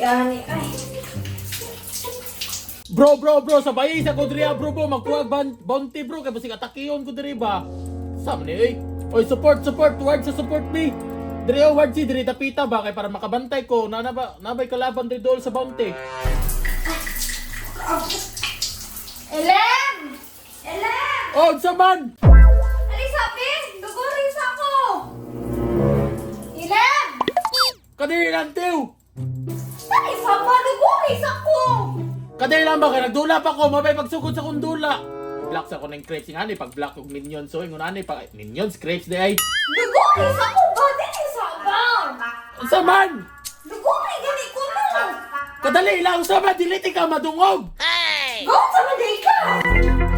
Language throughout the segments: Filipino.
Yan, ay. Bro, sabay sa ko diri bro, magkuha bounty bro, kay basig atakiyon ko diri ba. Sam ni oy. Oy, support, word sa support me. Diri word si diri tapita ba kay para makabantay ko. Nabay kalaban diri dol sa bounty. Elem! Oh, saman. Ali sabi, duguris ako. Elem! Kadiri lang tiw. Ali sabi, duguris ako. Kadiri lang ba kay nagdula pa ko, mabay pagsugod sa kundula. Block sa ko ng crepes nga ni pag block og minion so ingon ani pa minions crepes di ay. Duguris ako ba din sa bang? Saman. Duguris gani ko no. Kadali lang saman dili ka madungog. Go sa Malayka!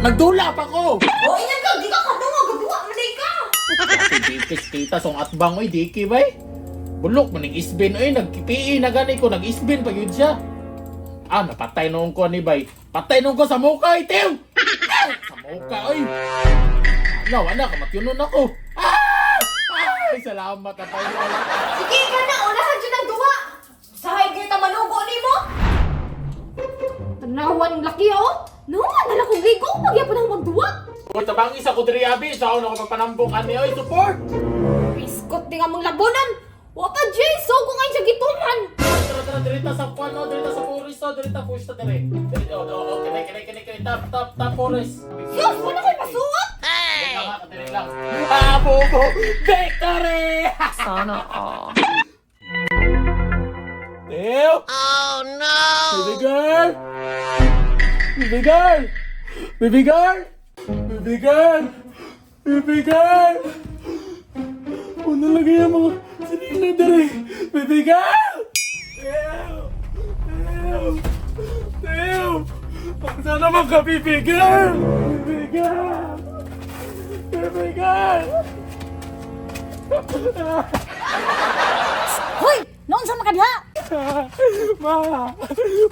Nagdula pa ko. O, inan ka, di ka kadungog, gaduwa Malayka! Dikis kita song atbang oy diki bay. Bulok man ning isbin oy nagkipi na gani ko nag-isbin pa yun siya. Ah, napatay noong ko ni bay. Patay noong ko sa mukha itiw. Sa mukha oy. No, wala ka matyunon ako. Ah! Ay, salamat atay mo. Sige ka na, unahan dyan ang duwa! Sahay kita manugo ni mo! Tanawan ng laki oh! No, nala kong ligo, magyapon ang magduwa! Oy, tabang isa ko diri abi, sa ako magpanambok ani oy support. Biskot di nga mong labunan! Wapa Jay, so kung ay sa gituman! Tara, dirita sa kwano, dirita sa forest, dirita push ta dire. Dirita, kini, tap forest. Sus, wala ko'y pasuot! Dili lang. Ah, bobo! Victory! Sana all. Ew! Oh no! Baby girl! Baby girl! Baby girl! Baby girl! Baby girl! Ano lagay ang mga sinila dali? Baby girl! Ew! Ew! Ew! Saan naman ka, baby girl? Baby girl! Baby girl! Hoy! Noon sa makadha! Ma!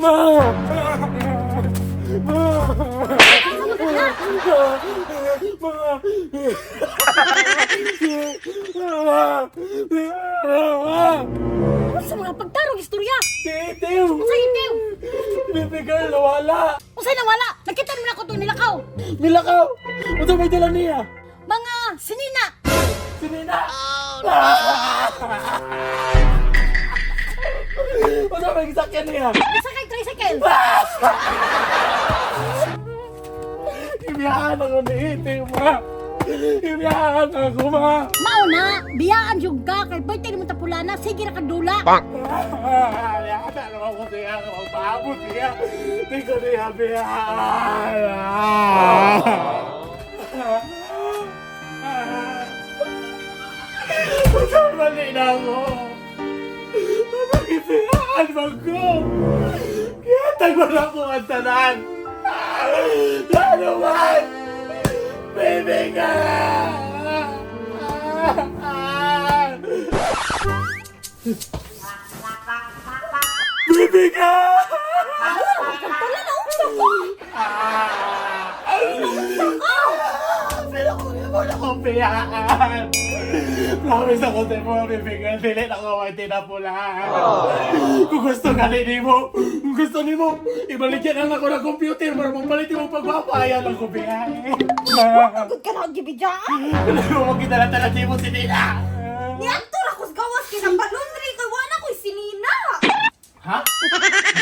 Ma! Ano sa mga pagtarong istorya? Titiw! Unsay itiw? Baby girl, nawala! Unsay nawala? Nakita naman ako itong nilakaw! Nilakaw! Ano may dala niya? Mga sinina! Sinina! Ano may sakyan niya? Sakay tricycle! Ibiyahan ako ni Itiw, ma! Ibiyahan ako, ma! Mauna, biyaan yung ka kay birthday naman tapulana, sige na kadula. Ibiyahan ako ko siya, magpaabot siya. Hindi ko niya biyahan. Mali na ako. Nagibiyahan mo ko. Kaya tago na ako ang tanan. Lalo man! Baby ka! Baby ka! Pero kung mo na kong piyaan. Promise ako sa'yo mo, baby girl. Dili na ako may tinapulaan. Kung gusto gali mo, kung gusto ni mo, ibalikin lang ako ng computer para magbalitin mo pagpapayan ng kubiyahe. Pagod ka na ang gibidaan. Alam mo, magkitala-tala di mo si Nina. Niyantor ako sa gawas kinabalundri kay wala ko'y sinina. Ha?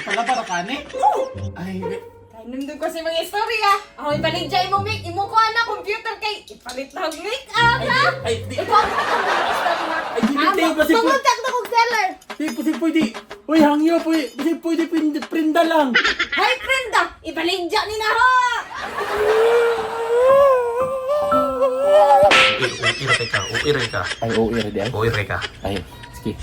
Palabara ka ni? Ay, Kay nandun ko sa mga istorya. Ako ibaligya imo make, imo ko na computer kay ipalit na ang make up ha. ay, di, Ikaw ang istorya. ay, di, kasi Tumuntak na kong seller. pwede. Uy, hangyo, pwede prinda lang. Hay prenda, ibaligya ni na ho. Uire ka. Ay, oo, ready ay. Uire ka. Ay, sige.